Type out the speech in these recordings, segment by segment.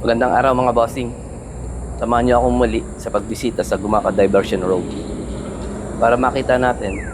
Magandang araw mga bossing. Samahan niyo akong muli sa pagbisita sa Gumaca Diversion Road para makita natin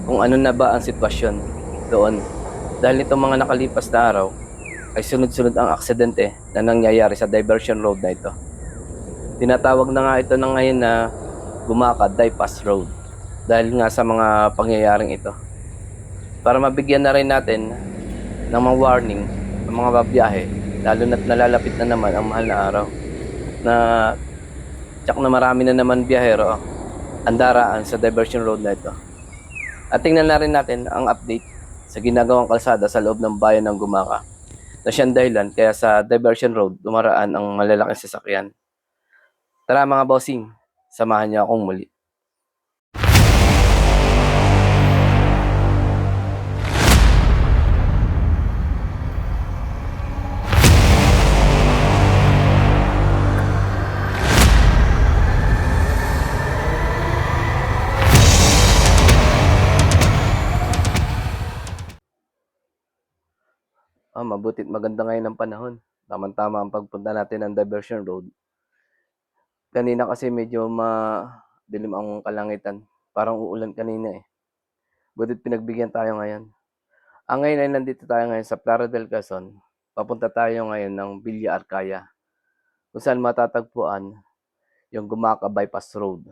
kung ano na ba ang sitwasyon doon. Dahil nitong mga nakalipas na araw ay sunod-sunod ang aksidente na nangyayari sa Diversion Road na ito. Tinatawag na nga ito ng ngayon na Gumaca Bypass Road dahil nga sa mga pangyayaring ito. Para mabigyan na rin natin ng mga warning ng mga babiyahe, lalo na't nalalapit na naman ang mahal na araw na tsak na marami na naman biyahero ang daraan sa Diversion Road na ito. At tingnan na rin natin ang update sa ginagawang kalsada sa loob ng bayan ng Gumaca na siyang dahilan kaya sa Diversion Road dumaraan ang malalaking sasakyan. Tara mga bossing, samahan niyo akong muli. Mabutit maganda ngayon ang panahon. Tama-tama ang pagpunta natin ng Diversion Road. Kanina kasi medyo madilim ang kalangitan. Parang uulan kanina eh. Butit pinagbigyan tayo ngayon. Ngayon ay nandito tayo ngayon sa Playa del Quezon. Papunta tayo ngayon ng Villa Arcaya, kung saan matatagpuan yung Gumaca Bypass Road.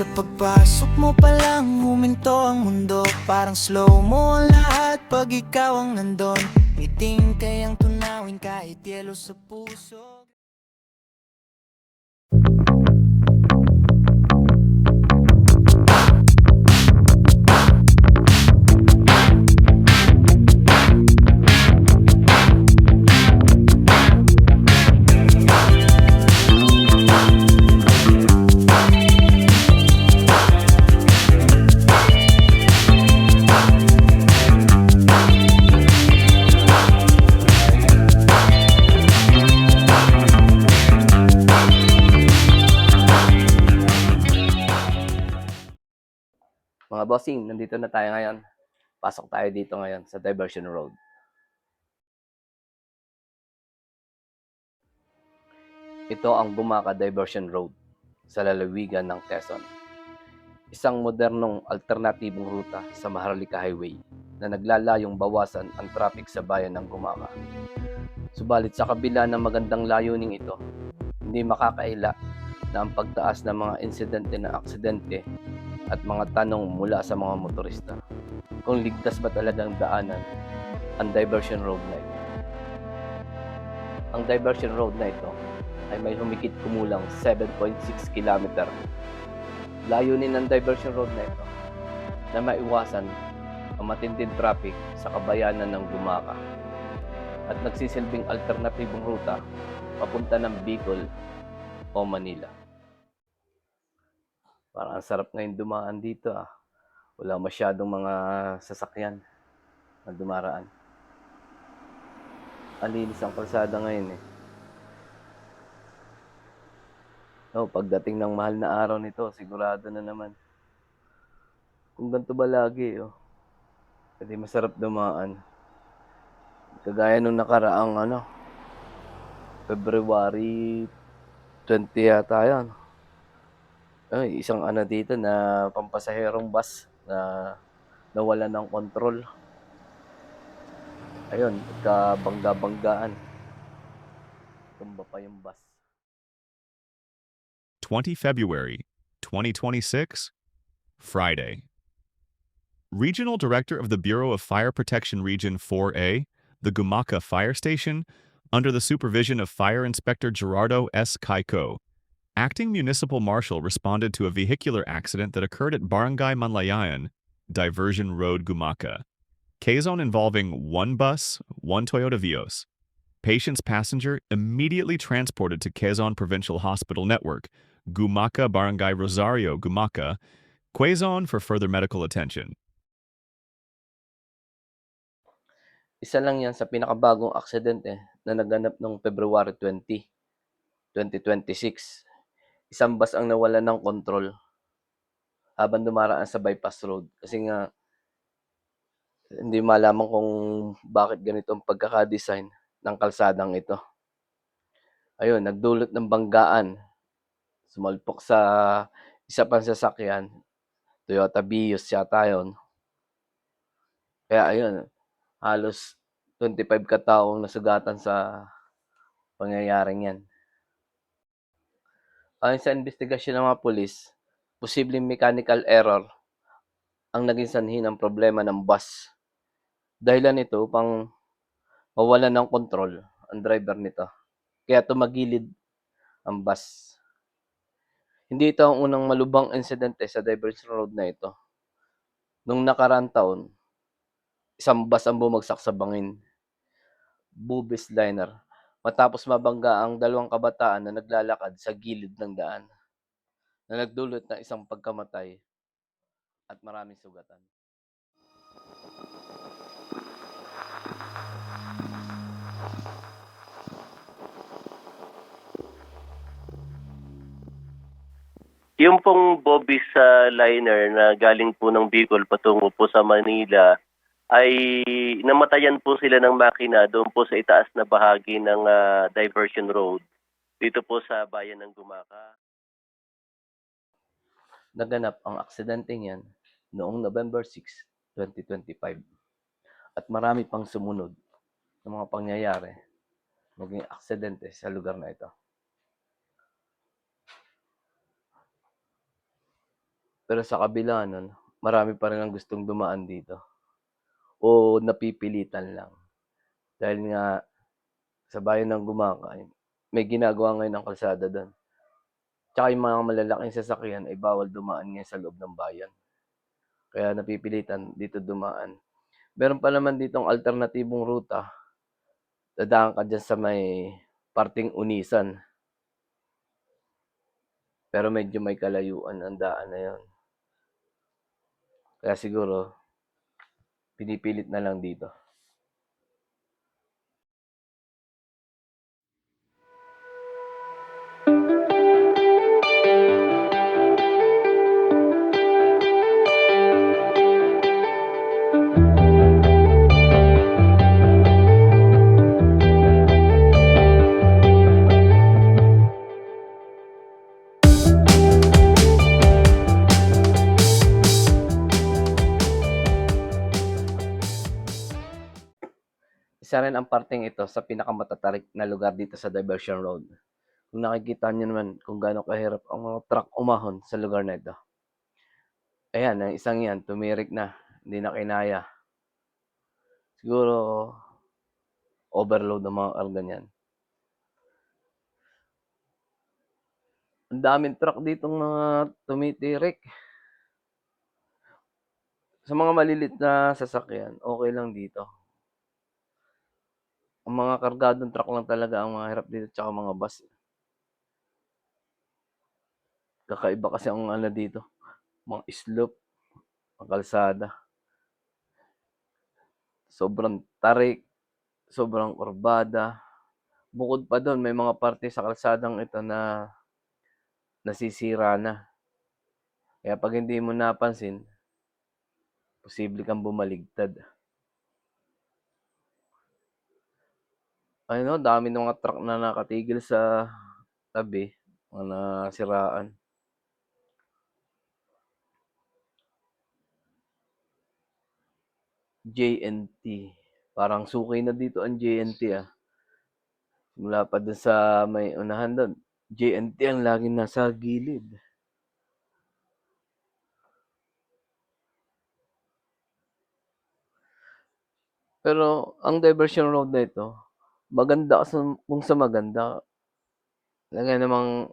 Sa pagpasok mo palang huminto ang mundo. Parang slow mo ang lahat pag ikaw ang nandun. Ngiting kayang tunawin kahit yelo sa puso. Mga bossing, nandito na tayo ngayon. Pasok tayo dito ngayon sa Diversion Road. Ito ang Gumaca Diversion Road sa lalawigan ng Quezon. Isang modernong alternatibong ruta sa Maharlika Highway na naglalayong bawasan ang traffic sa bayan ng Gumaca. Subalit sa kabila ng magandang layuning ito, hindi makakaila na ang pagtaas ng mga insidente na aksidente at mga tanong mula sa mga motorista kung ligtas ba talagang daanan ang Diversion Road na ito. Ang Diversion Road na ito ay may humigit kumulang 7.6 km. Layunin ng Diversion Road na ito na maiwasan ang matinding traffic sa kabayanan ng Gumaca at nagsisilbing alternatibong ruta papunta ng Bicol o Manila. Parang ang sarap ngayon dumaan dito ah. Wala masyadong mga sasakyan na dumaraan. Ang linis ang kalsada ngayon eh. Pagdating ng mahal na araw nito, sigurado na naman. Kung ganito ba lagi hindi masarap dumaan. Kagaya nung nakaraang February 20 yata yan. Isang dito na pampasaherong bus na nawala ng kontrol. Ayun, bangga-banggaan. Tumba pa yung bus. 20 February 2026, Friday. Regional Director of the Bureau of Fire Protection Region 4A, the Gumaca Fire Station, under the supervision of Fire Inspector Gerardo S. Caico, Acting Municipal Marshal responded to a vehicular accident that occurred at Barangay Manlayayan, Diversion Road, Gumaca. Quezon involving one bus, one Toyota Vios. Patient's passenger immediately transported to Quezon Provincial Hospital Network, Gumaca Barangay Rosario, Gumaca, Quezon for further medical attention. Isa lang 'yan sa pinakabagong aksidente na naganap noong February 20, 2026. Isang bus ang nawalan ng kontrol habang dumaraan sa bypass road kasi nga hindi malaman kung bakit ganito ang pagkaka-design ng kalsadang ito. Ayun, nagdulot ng banggaan, sumalpok sa isa pang sasakyan, Toyota Vios yata 'yun. Kaya ayun, halos 25 kataong nasugatan sa pangyayaring 'yan. Ayon sa investigasyon ng mga pulis, posibleng mechanical error ang naging sanhi ng problema ng bus. Dahilan nito upang mawalan ng kontrol ang driver nito, kaya tumagilid ang bus. Hindi ito ang unang malubhang insidente sa diversion road na ito. Nung nakaraang taon, isang bus ang bumagsak sa bangin, Bubis Liner, matapos mabangga ang dalawang kabataan na naglalakad sa gilid ng daan, na nagdulot ng isang pagkamatay at maraming sugatan. Yung pong Bobby's liner na galing po ng Bicol patungo po sa Manila ay namatayan po sila ng makina doon po sa itaas na bahagi ng diversion road dito po sa bayan ng Gumaca. Naganap ang aksidenteng yan noong November 6, 2025 at marami pang sumunod ng mga pangyayari maging aksidente sa lugar na ito. Pero sa kabila nun, marami pa rin ang gustong dumaan dito o napipilitan lang. Dahil nga sa bayan ng Gumaca, may ginagawa ngayon ng kalsada doon. Tsaka yung mga malalaking sasakyan ay bawal dumaan ngayon sa loob ng bayan. Kaya napipilitan dito dumaan. Meron pa naman ditong alternatibong ruta. Dadaan ka dyan sa may parting Unisan. Pero medyo may kalayuan ang daan na yun. Kaya siguro, pinipilit na lang dito. Isa rin ang parteng ito sa pinakamatatarik na lugar dito sa Diversion Road. Kung nakikita nyo naman kung gaano kahirap ang mga truck umahon sa lugar na ito. Ayan, ang isang yan, tumirik na, hindi na kinaya. Siguro, overload ng mga karga niyan. Ang daming truck ditong mga tumitirik. Sa mga malilit na sasakyan, okay lang dito. Ang mga kargadong truck lang talaga ang mga hirap dito, tsaka mga bus. Kakaiba kasi ang ano dito, mga slope, ang kalsada. Sobrang tarik, sobrang kurbada. Bukod pa doon, may mga parte sa kalsadang ito na nasisira na. Kaya pag hindi mo napansin, posible kang bumaligtad. Ayun, dami ng mga truck na nakatigil sa tabi, mga nasiraan. JNT. Parang suki na dito ang JNT ah. Mula pa dun sa may unahan doon. JNT ang laging nasa gilid. Pero ang diversion road na ito, maganda kung sa maganda. Lagay namang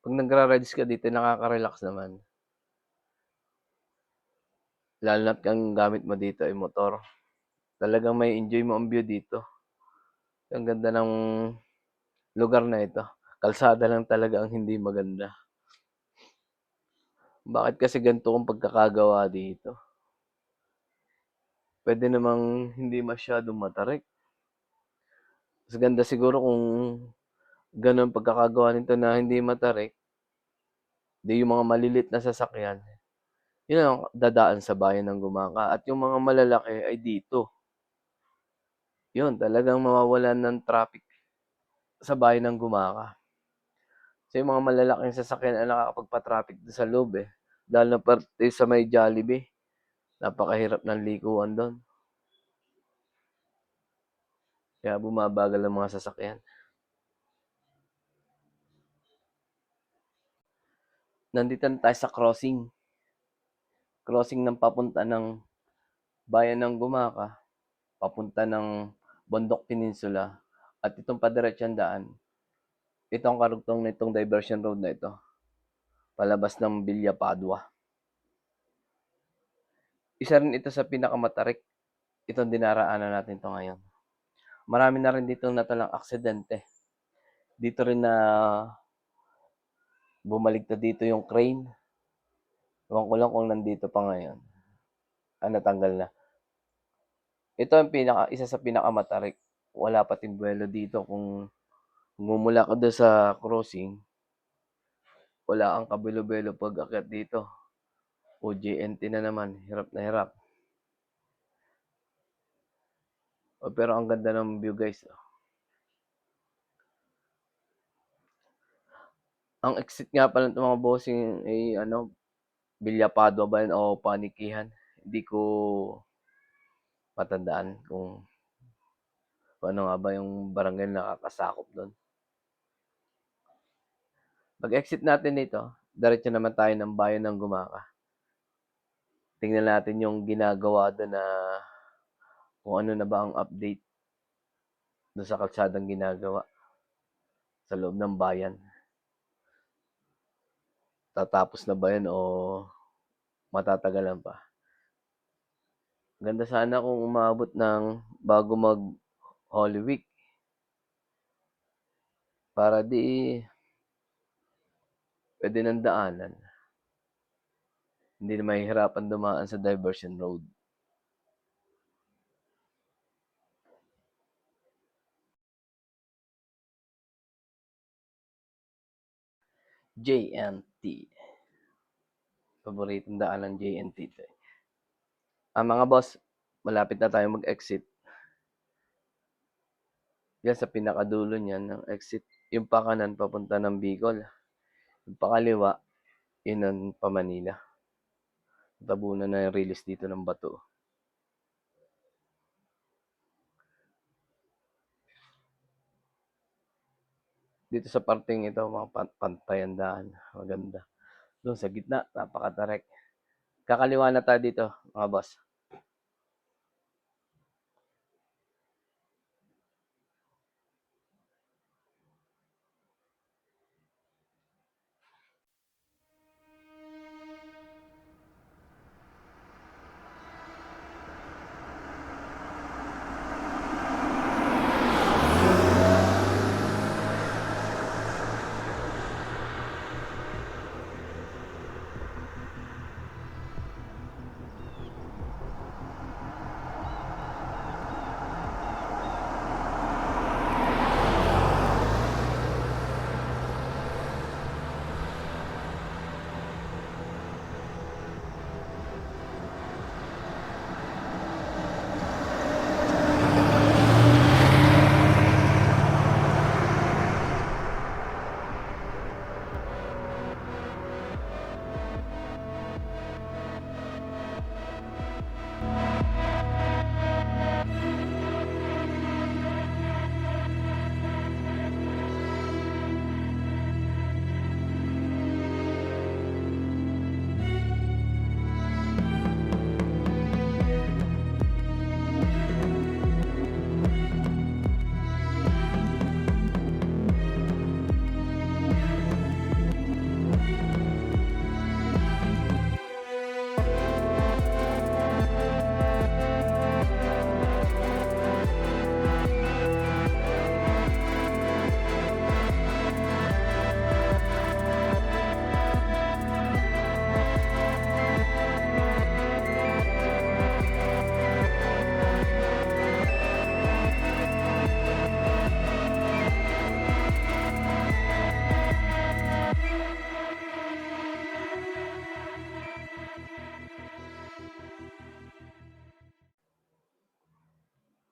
pag nagra-rides ka dito, nakaka-relax naman. Lalo na't ang gamit mo dito ay motor. Talagang may enjoy mo ang view dito. Ang ganda ng lugar na ito. Kalsada lang talaga ang hindi maganda. Bakit kasi ganito ang pagkakagawa dito? pwede namang hindi masyadong matarik. Mas ganda siguro kung gano'n pagkakagawa nito na hindi matarik, 'di yung mga malilit na sasakyan, yun ang dadaan sa bayan ng Gumaka at yung mga malalaki ay dito. Yun, talagang mawawalan ng traffic sa bayan ng Gumaka. Kasi yung mga malalaking sasakyan ang nakakapagpa-traffic do'n sa loob, eh, lalo na parte sa may Jollibee, napakahirap ng likuan do'n. Kaya bumabagal ang mga sasakyan. Nandito na tayo sa crossing ng papunta ng bayan ng Gumaka, papunta ng Bondok Peninsula, at itong padiretsyong daan, ito ang karugtong nitong diversion road na ito, palabas ng Villa Padua. Isa rin ito sa pinakamatarik, itong dinaraanan natin ito ngayon. Marami na rin dito natalang aksidente. Dito rin na bumaligtad dito yung crane. Ewan ko lang kung nandito pa ngayon. Natanggal na. Ito ang isa sa pinakamatarik. Wala pa timbuelo dito. Kung mumula ka doon sa crossing, wala kang kabilo-belo pag akyat dito. O JNT na naman, hirap na hirap. Pero ang ganda ng view, guys. Ang exit nga pala ng mga bossing ay Villa Padua ba yun o Panikihan? Hindi ko matandaan kung ano nga ba yung barangay na nakakasakop doon. Pag-exit natin dito, diretso naman tayo ng bayan ng Gumaka. Tingnan natin yung ginagawa doon na kung ano na ba ang update doon sa kalsadang ginagawa sa loob ng bayan. Tatapos na ba yan o matatagalan pa? Ganda sana kung umabot ng bago mag Holy Week para di pwede ng daanan. Hindi na mahihirapan dumaan sa diversion road. JNT. Paboritong daan ng JNT ito. Mga boss, malapit na tayo mag-exit. Yan sa pinakadulo niyan ng exit. Yung pakanan papunta ng Bicol. Yung pakaliwa, yun ang pa-Manila. Tabunan na yung release dito ng bato. Dito sa parting ito, mga pantayan daan. Maganda. Doon sa gitna, napakatarek. Kakaliwa na tayo dito, mga boss.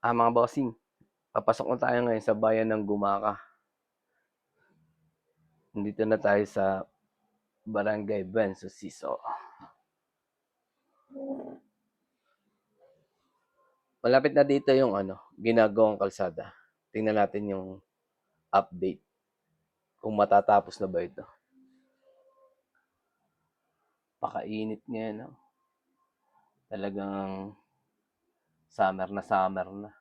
Mga bossing, papasok na tayo ngayon sa bayan ng Gumaka. Nandito na tayo sa Barangay Buensusiso. Malapit na dito yung ginagawang kalsada. Tingnan natin yung update. Kung matatapos na ba ito. Pakainit ngayon. Talagang summer na.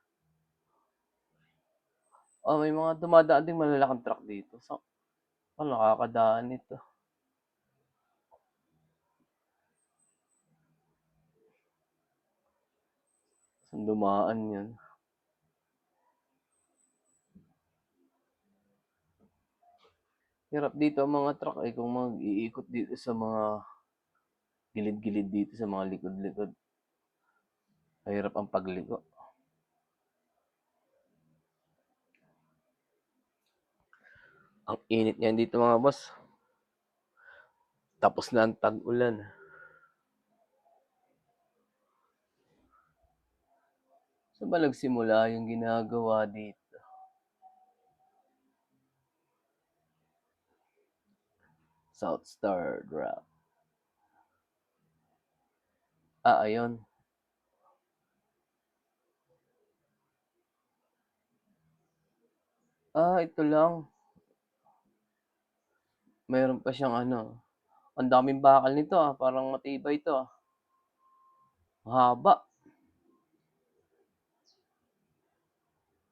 Oh, may mga dumadaan ding malalaking truck dito. So, nakakadaan ito. Saan dumaan yun? Hirap dito ang mga truck kung mag-iikot dito sa mga gilid-gilid dito sa mga likod-likod. Mahirap ang pagliko. Ang init niyan dito mga boss. Tapos na ang tag-ulan. Saan ba nagsimula yung ginagawa dito? South Star Drop. Ayun. Ito lang. Mayroon pa siyang ang daming bakal nito parang matibay ito Mahaba.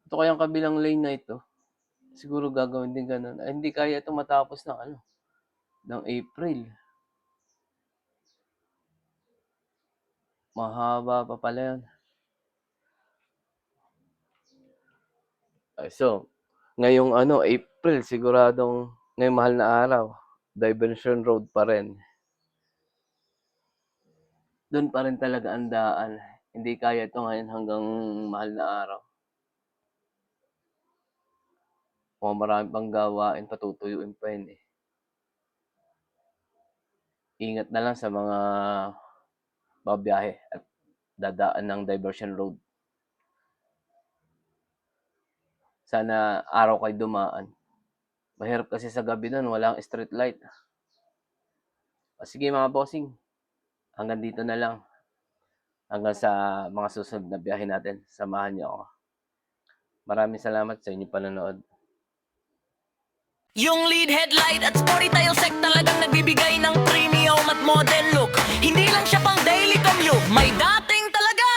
Ito kayang kabilang lane na ito. Siguro gagawin din ganun. Hindi kaya ito matapos ng April. Mahaba pa pala yan. So, ngayong April, siguradong ngayong mahal na araw, Diversion Road pa rin. Doon pa rin talaga ang daan. Hindi kaya ito ngayon hanggang mahal na araw. Kung marami pang gawain, patutuyuin pa yun Ingat na lang sa mga babiyahe at dadaan ng Diversion Road. Sana araw kayo dumaan. Mahirap kasi sa gabi doon, walang street light. Sige mga bossing, hanggang dito na lang. Hanggang sa mga susunod na biyahe natin, samahan niyo ako. Maraming salamat sa inyong panonood. Yung lead headlight at sporty tail sec talagang nagbibigay ng premium at modern look. Hindi lang siya pang daily commute, may dating talaga!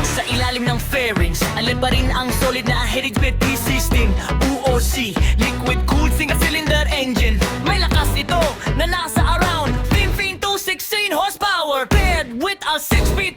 Sa ilalim ng fairings, alin pa rin ang solid na heritage with P16 UOC, liquid cooled single cylinder engine. May lakas ito na nasa around 15 to 16 horsepower, paired with a 6-speed